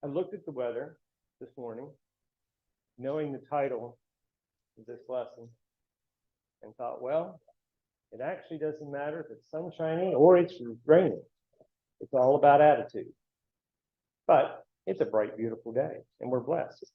I looked at the weather this morning, knowing the title of this lesson, and thought, well, it actually doesn't matter if it's sunshiny or it's raining. It's all about attitude. But it's a bright, beautiful day, and we're blessed.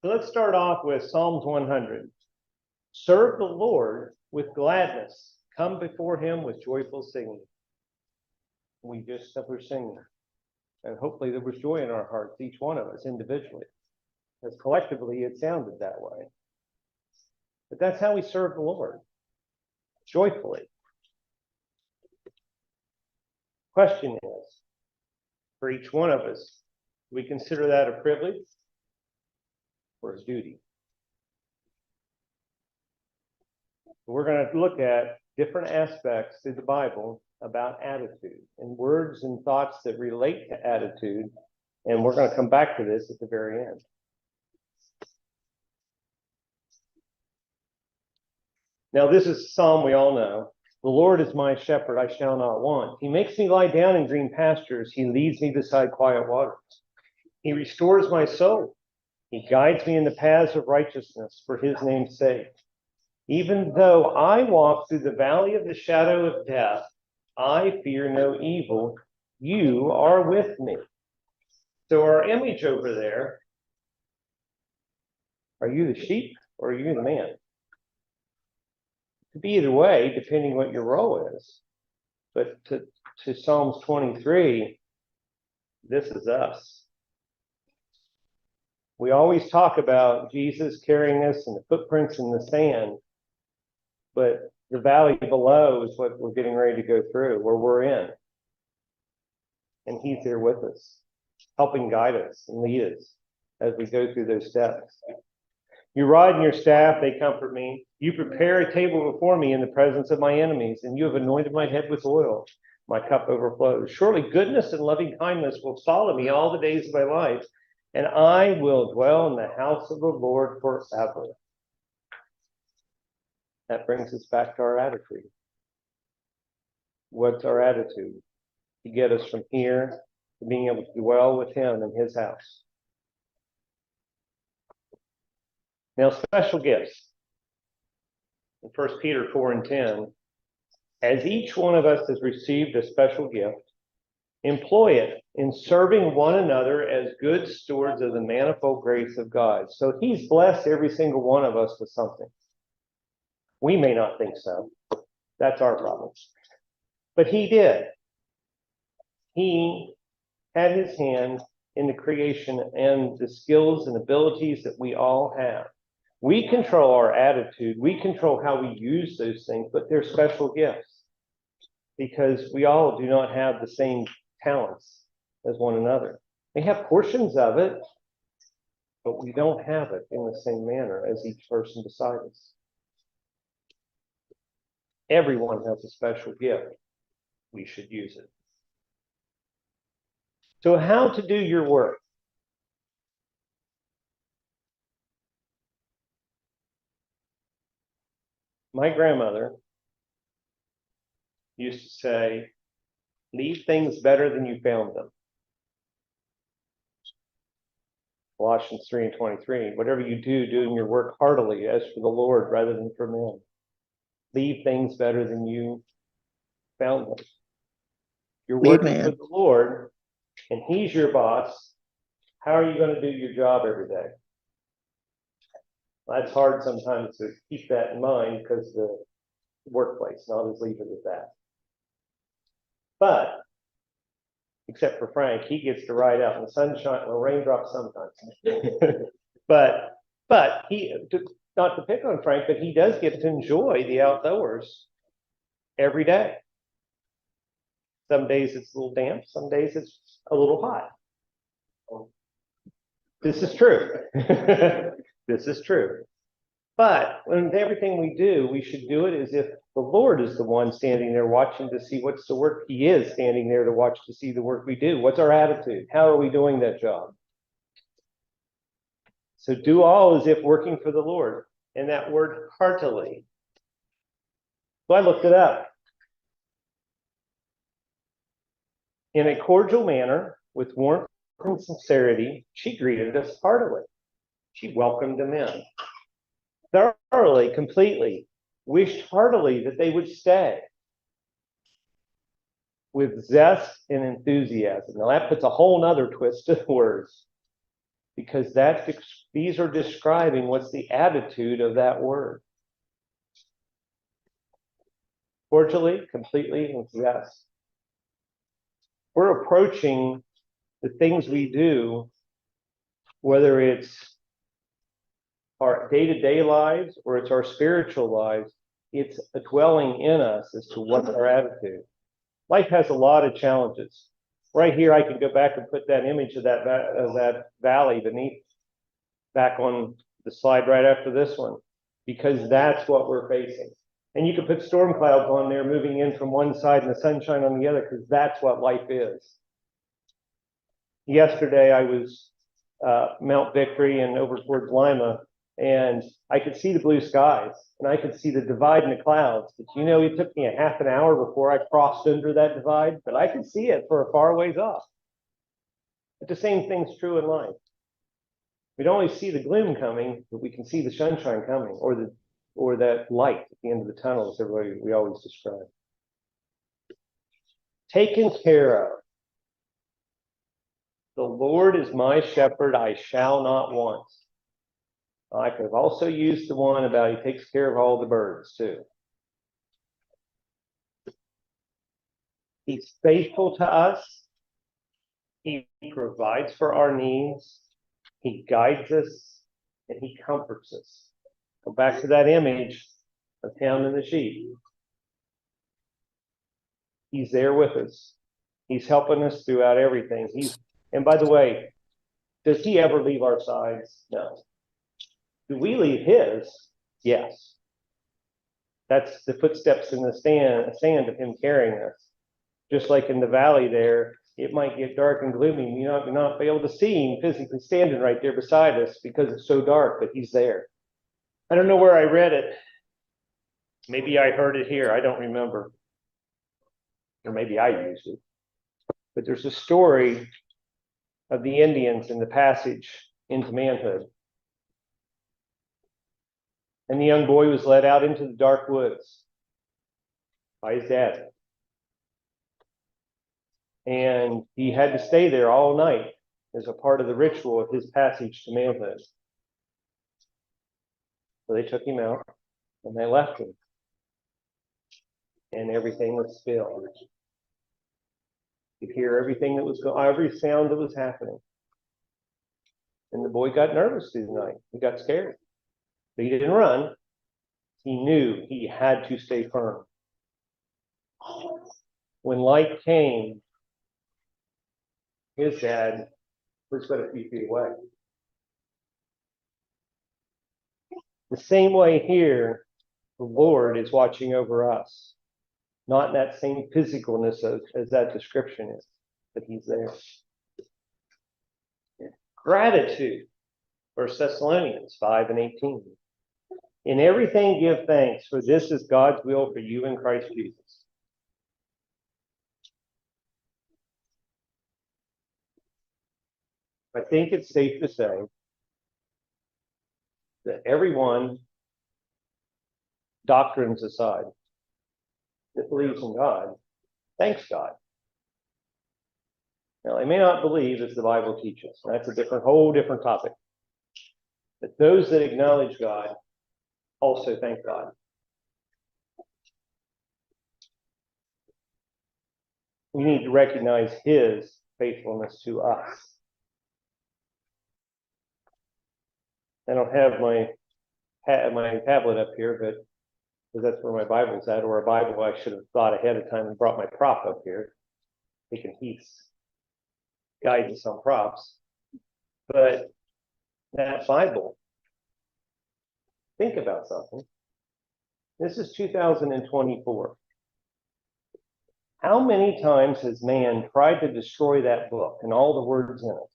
So let's start off with Psalms 100. Serve the Lord with gladness. Come before him with joyful singing. We just were singing. And hopefully there was joy in our hearts, each one of us individually. Because collectively it sounded that way. But that's how we serve the Lord. Joyfully. Question is, for each one of us, do we consider that a privilege or a duty? We're going to look at different aspects through the Bible about attitude and words and thoughts that relate to attitude. And we're going to come back to this at the very end. Now, this is a psalm we all know. The Lord is my shepherd, I shall not want. He makes me lie down in green pastures. He leads me beside quiet waters. He restores my soul. He guides me in the paths of righteousness for his name's sake. Even though I walk through the valley of the shadow of death, I fear no evil. You are with me. So our image over there, are you the sheep or are you the man? It could be either way, depending what your role is. But to Psalms 23, this is us. We always talk about Jesus carrying us and the footprints in the sand, but the valley below is what we're getting ready to go through, where we're in. And he's there with us, helping guide us and lead us as we go through those steps. Your rod and your staff, they comfort me. You prepare a table before me in the presence of my enemies, and you have anointed my head with oil. My cup overflows. Surely goodness and loving kindness will follow me all the days of my life, and I will dwell in the house of the Lord forever. That brings us back to our attitude. What's our attitude? To get us from here to being able to dwell with him in his house. Now, special gifts. In 1 Peter 4 and 10, as each one of us has received a special gift, employ it in serving one another as good stewards of the manifold grace of God. So he's blessed every single one of us with something. We may not think so. That's our problem. But he did. He had his hand in the creation and the skills and abilities that we all have. We control our attitude. We control how we use those things, but they're special gifts because we all do not have the same talents as one another. We have portions of it, but we don't have it in the same manner as each person beside us. Everyone has a special gift. We should use it. So how to do your work? My grandmother used to say, leave things better than you found them. Colossians 3 and 23, whatever you do, doing your work heartily as for the Lord rather than for men. Leave things better than you found them. You're working for the Lord, and he's your boss. How are you going to do your job every day? Well, that's hard sometimes to keep that in mind because of the workplace, and I'll just leave it at that. But, except for Frank, he gets to ride out in the sunshine or raindrops sometimes. but he, not to pick on Frank, but he does get to enjoy the outdoors every day. Some days it's a little damp, some days it's a little hot. This is true. This is true. But in everything we do, we should do it as if the Lord is the one standing there watching to see what's the work. He is standing there to watch to see the work we do. What's our attitude? How are we doing that job? So do all as if working for the Lord. And that word heartily. So I looked it up. In a cordial manner, with warmth and sincerity, she greeted us heartily. She welcomed them in. Thoroughly, completely, wished heartily that they would stay with zest and enthusiasm. Now that puts a whole nother twist to the words, because these are describing what's the attitude of that word. Cordially, completely, and zest. We're approaching the things we do, whether it's our day-to-day lives or it's our spiritual lives, it's a dwelling in us as to what's our attitude. Life has a lot of challenges. Right here, I can go back and put that image of that valley beneath, back on the slide right after this one, because that's what we're facing. And you can put storm clouds on there moving in from one side and the sunshine on the other, because that's what life is. Yesterday, I was Mount Victory and over towards Lima, and I could see the blue skies, and I could see the divide in the clouds. But you know, it took me a half an hour before I crossed under that divide, but I could see it for a far ways off. But the same thing's true in life. We don't always see the gloom coming, but we can see the sunshine coming, or that light at the end of the tunnel, as we always describe. Taken care of. The Lord is my shepherd, I shall not want. I could have also used the one about he takes care of all the birds too. He's faithful to us. He provides for our needs. He guides us and he comforts us. Go back to that image of him and the sheep. He's there with us. He's helping us throughout everything. And by the way, does he ever leave our sides? No. Do we leave his? Yes. That's the footsteps in the sand of him carrying us. Just like in the valley there, it might get dark and gloomy. You might not be able to see him physically standing right there beside us because it's so dark, but he's there. I don't know where I read it. Maybe I heard it here. I don't remember. Or maybe I used it. But there's a story of the Indians in the passage into manhood. And the young boy was led out into the dark woods by his dad. And he had to stay there all night as a part of the ritual of his passage to manhood. So they took him out and they left him. And everything was still. You could hear everything that was going, every sound that was happening. And the boy got nervous through the night. He got scared. But he didn't run. He knew he had to stay firm. When light came, his dad was but a few feet away. The same way here, the Lord is watching over us. Not in that same physicalness as that description is, but he's there. Gratitude, 1 Thessalonians 5:18. In everything give thanks, for this is God's will for you in Christ Jesus. I think it's safe to say that everyone, doctrines aside, that believes in God, thanks God. Now, they may not believe as the Bible teaches. That's a whole different topic. But those that acknowledge God also thank God. We need to recognize his faithfulness to us. I don't have my tablet up here, but because that's where my Bible's at, or a Bible I should have thought ahead of time and brought my prop up here. Taking Heath's guidance on props. But that Bible, think about something. This is 2024. How many times has man tried to destroy that book and all the words in it?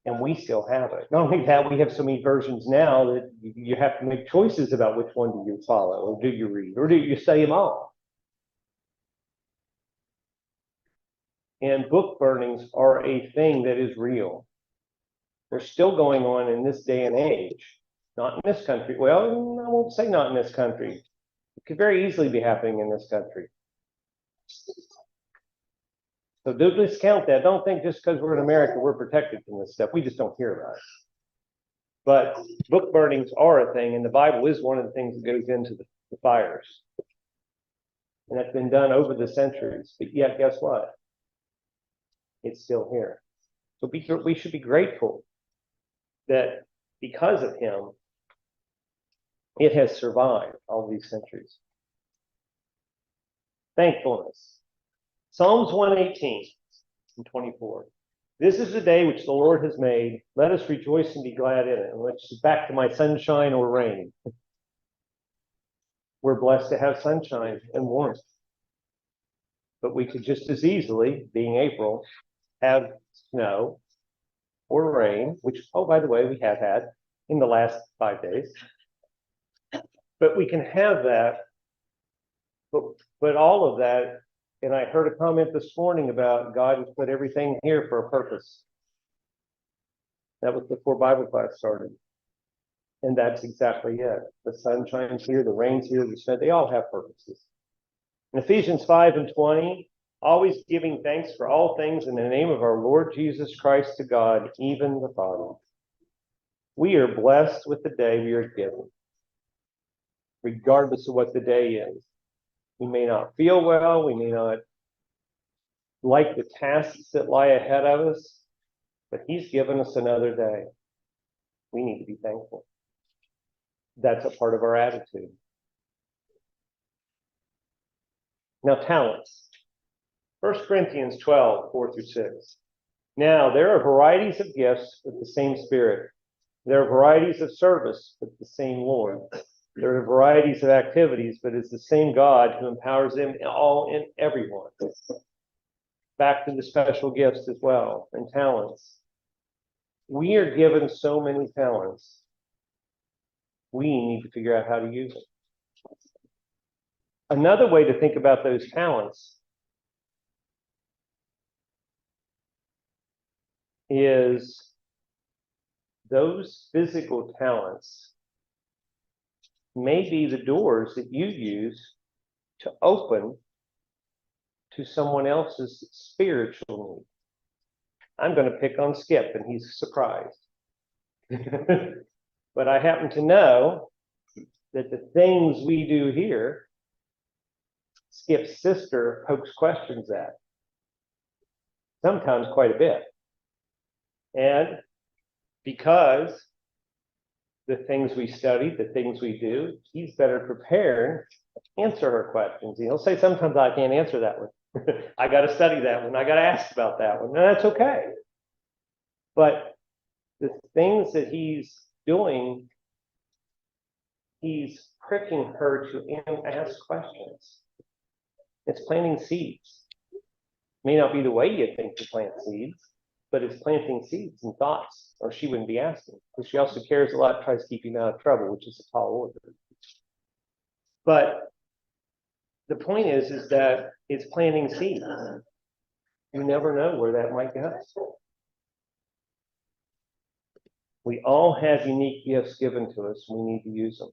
And we still have it. Not only that, we have so many versions now that you have to make choices about which one do you follow, or do you read, or do you say them all? And book burnings are a thing that is real. They're still going on in this day and age. Not in this country. Well, I won't say not in this country. It could very easily be happening in this country. So don't discount that. Don't think just because we're in America, we're protected from this stuff. We just don't hear about it. But book burnings are a thing, and the Bible is one of the things that goes into the fires. And that's been done over the centuries. But yet, guess what? It's still here. So we should be grateful that because of him, it has survived all these centuries. Thankfulness. Psalms 118 and 24. This is the day which the Lord has made. Let us rejoice and be glad in it. And which is back to my sunshine or rain. We're blessed to have sunshine and warmth. But we could just as easily, being April, have snow or rain, which, oh, by the way, we have had in the last 5 days. But we can have that, but all of that, and I heard a comment this morning about God has put everything here for a purpose. That was before Bible class started. And that's exactly it. The sun shines here, the rain's here, the snow, they all have purposes. In Ephesians 5 and 20, always giving thanks for all things in the name of our Lord Jesus Christ to God, even the Father. We are blessed with the day we are given, regardless of what the day is. We may not feel well, we may not like the tasks that lie ahead of us, but he's given us another day. We need to be thankful. That's a part of our attitude. Now, talents. 1 Corinthians 12, 4 through 6. Now, there are varieties of gifts with the same Spirit. There are varieties of service with the same Lord. There are varieties of activities, but it's the same God who empowers them all in everyone. Back to the special gifts as well, and talents. We are given so many talents. We need to figure out how to use them. Another way to think about those talents is those physical talents may be the doors that you use to open to someone else's spiritual need. I'm going to pick on Skip, and he's surprised. But I happen to know that the things we do here, Skip's sister pokes questions at. Sometimes quite a bit. And because the things we study, the things we do, he's better prepared to answer her questions. He'll say, sometimes I can't answer that one. I got to study that one. I got to ask about that one. And that's okay. But the things that he's doing, he's pricking her to ask questions. It's planting seeds. May not be the way you think to plant seeds, but it's planting seeds and thoughts, or she wouldn't be asking. Because she also cares a lot, tries to keep you out of trouble, which is a tall order. But the point is that it's planting seeds. You never know where that might go. We all have unique gifts given to us. We need to use them.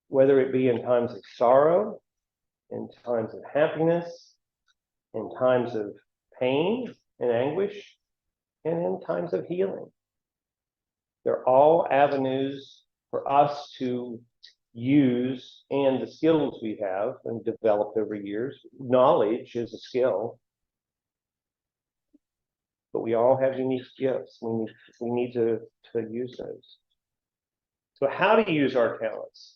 Whether it be in times of sorrow, in times of happiness, in times of pain and anguish, and in times of healing. They're all avenues for us to use, and the skills we have and developed over years. Knowledge is a skill, but we all have unique gifts. We need to use those. So how to use our talents?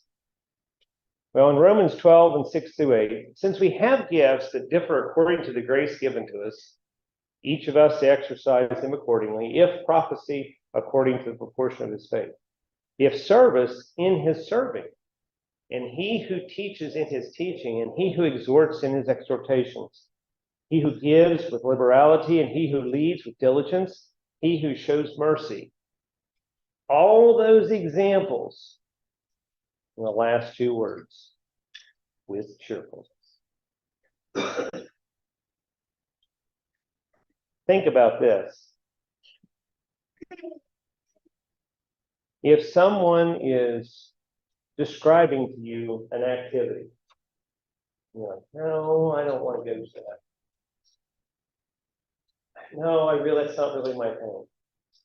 Well, in Romans 12 and 6 through 8, since we have gifts that differ according to the grace given to us, each of us to exercise them accordingly. If prophecy, according to the proportion of his faith. If service, in his serving. And he who teaches in his teaching, and he who exhorts in his exhortations. He who gives with liberality, and he who leads with diligence. He who shows mercy. All those examples in the last two words, with cheerfulness. Think about this. If someone is describing to you an activity, you're like, no, I don't want to go to that. No, that's not really my thing.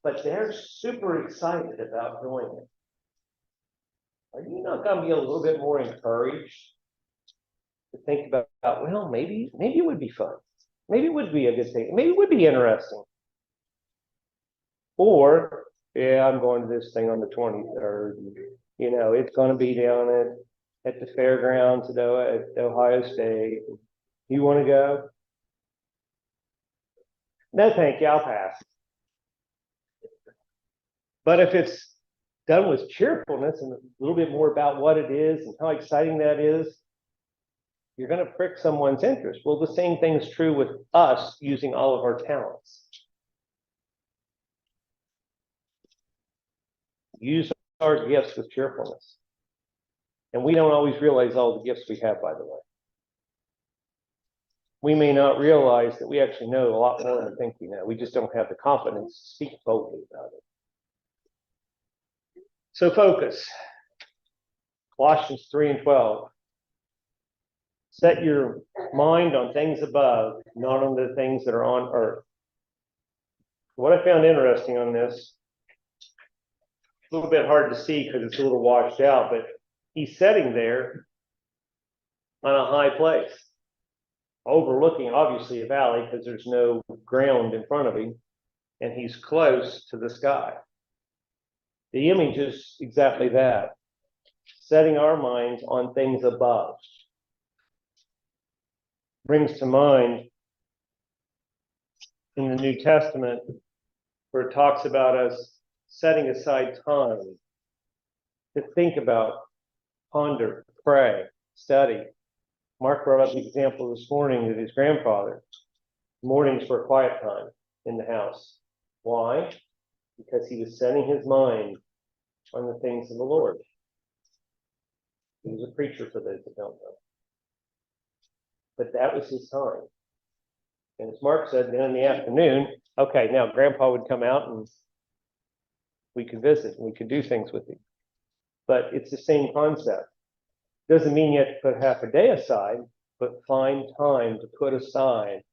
But they're super excited about doing it. Are you not going to be a little bit more encouraged to think about, well, maybe it would be fun. Maybe it would be a good thing. Maybe it would be interesting. Or, yeah, I'm going to this thing on the 23rd. It's going to be down at the fairgrounds at Ohio State. You want to go? No, thank you. I'll pass. But if it's done with cheerfulness and a little bit more about what it is and how exciting that is, you're going to prick someone's interest. Well, the same thing is true with us using all of our talents. Use our gifts with cheerfulness. And we don't always realize all the gifts we have, by the way. We may not realize that we actually know a lot more than we think we know. We just don't have the confidence to speak boldly about it. So focus. Colossians 3:12. Set your mind on things above, not on the things that are on earth. What I found interesting on this, a little bit hard to see because it's a little washed out, but he's sitting there on a high place, overlooking obviously a valley because there's no ground in front of him, and he's close to the sky. The image is exactly that, setting our minds on things above. Brings to mind in the New Testament where it talks about us setting aside time to think about, ponder, pray, study. Mark brought up the example this morning of his grandfather. Mornings were a quiet time in the house. Why? Because he was setting his mind on the things of the Lord. He was a preacher, for those that don't know. But that was his time. And as Mark said, then in the afternoon, okay, now Grandpa would come out and we could visit and we could do things with him. But it's the same concept. Doesn't mean you have to put half a day aside, but find time to put aside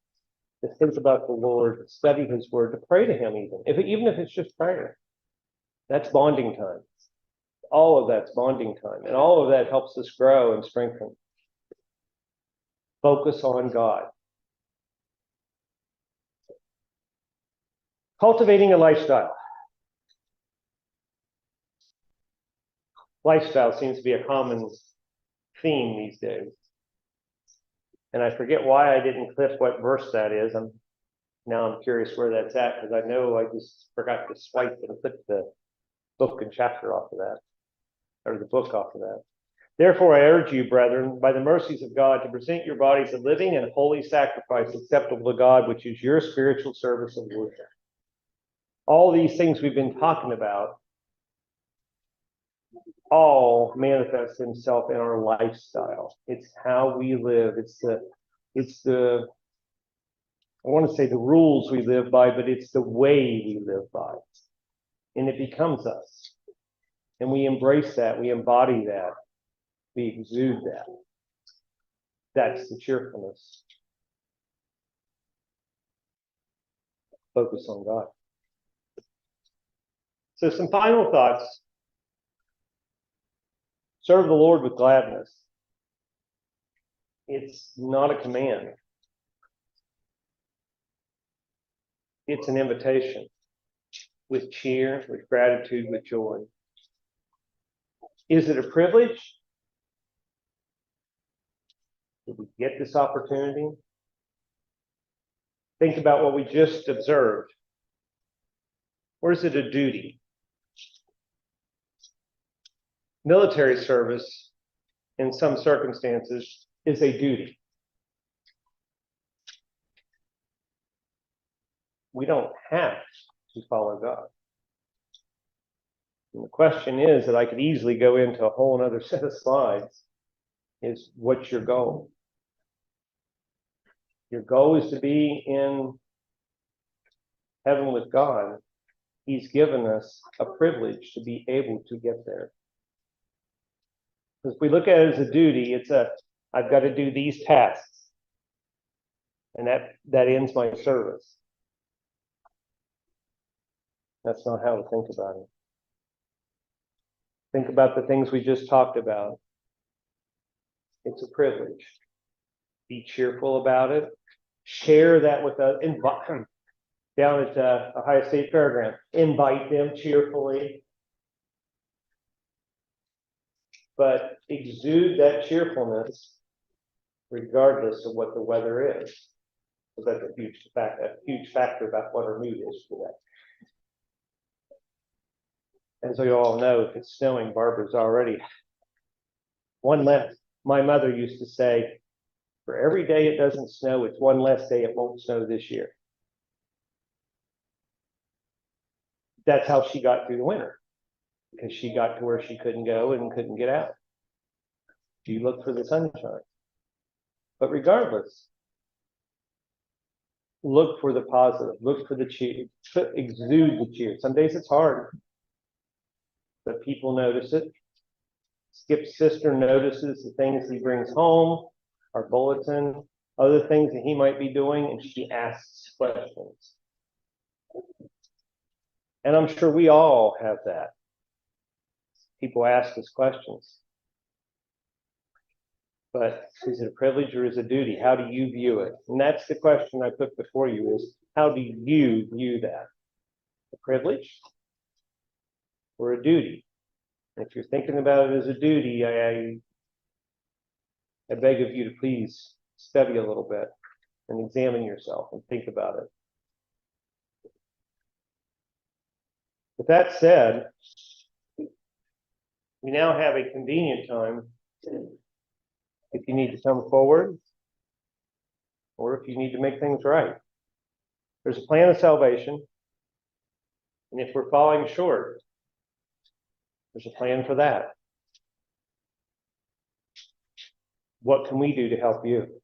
to think about the Lord, to study his word, to pray to him even if it's just prayer. That's bonding time. All of that's bonding time. And all of that helps us grow and strengthen. Focus on God. Cultivating a lifestyle. Lifestyle seems to be a common theme these days. And I forget why I didn't clip what verse that is. Now I'm curious where that's at, because I know I just forgot to swipe and clip the book and chapter off of that, or the book off of that. Therefore, I urge you, brethren, by the mercies of God, to present your bodies a living and holy sacrifice acceptable to God, which is your spiritual service of worship. All these things we've been talking about all manifest themselves in our lifestyle. It's how we live. It's the I want to say the rules we live by, but it's the way we live by. And it becomes us. And we embrace that. We embody that. We exude that. That's the cheerfulness. Focus on God. So some final thoughts. Serve the Lord with gladness. It's not a command. It's an invitation. With cheer, with gratitude, with joy. Is it a privilege? Did we get this opportunity? Think about what we just observed. Or is it a duty? Military service, in some circumstances, is a duty. We don't have to follow God. And the question is that I could easily go into a whole other set of slides, is what's your goal? Your goal is to be in heaven with God, He's given us a privilege to be able to get there. If we look at it as a duty, I've got to do these tasks, and that ends my service. That's not how to think about it. Think about the things we just talked about. It's a privilege. Be cheerful about it. Share that with us. Down at Ohio State Fairground, invite them cheerfully. But exude that cheerfulness regardless of what the weather is. So that's a huge factor about what our mood is today. As we all know, if it's snowing, Barbara's already one less. My mother used to say, for every day it doesn't snow, it's one less day it won't snow this year. That's how she got through the winter, because she got to where she couldn't go and couldn't get out. She looked for the sunshine. But regardless, look for the positive, look for the cheer, exude the cheer. Some days it's hard, but people notice it. Skip's sister notices the things he brings home, our bulletin, other things that he might be doing, and she asks questions. And I'm sure we all have that. People ask us questions. But is it a privilege or is it a duty? How do you view it? And that's the question I put before you is, how do you view that? A privilege or a duty? And if you're thinking about it as a duty, I beg of you to please study a little bit and examine yourself and think about it. With that said, we now have a convenient time if you need to come forward or if you need to make things right. There's a plan of salvation, and if we're falling short, there's a plan for that. What can we do to help you?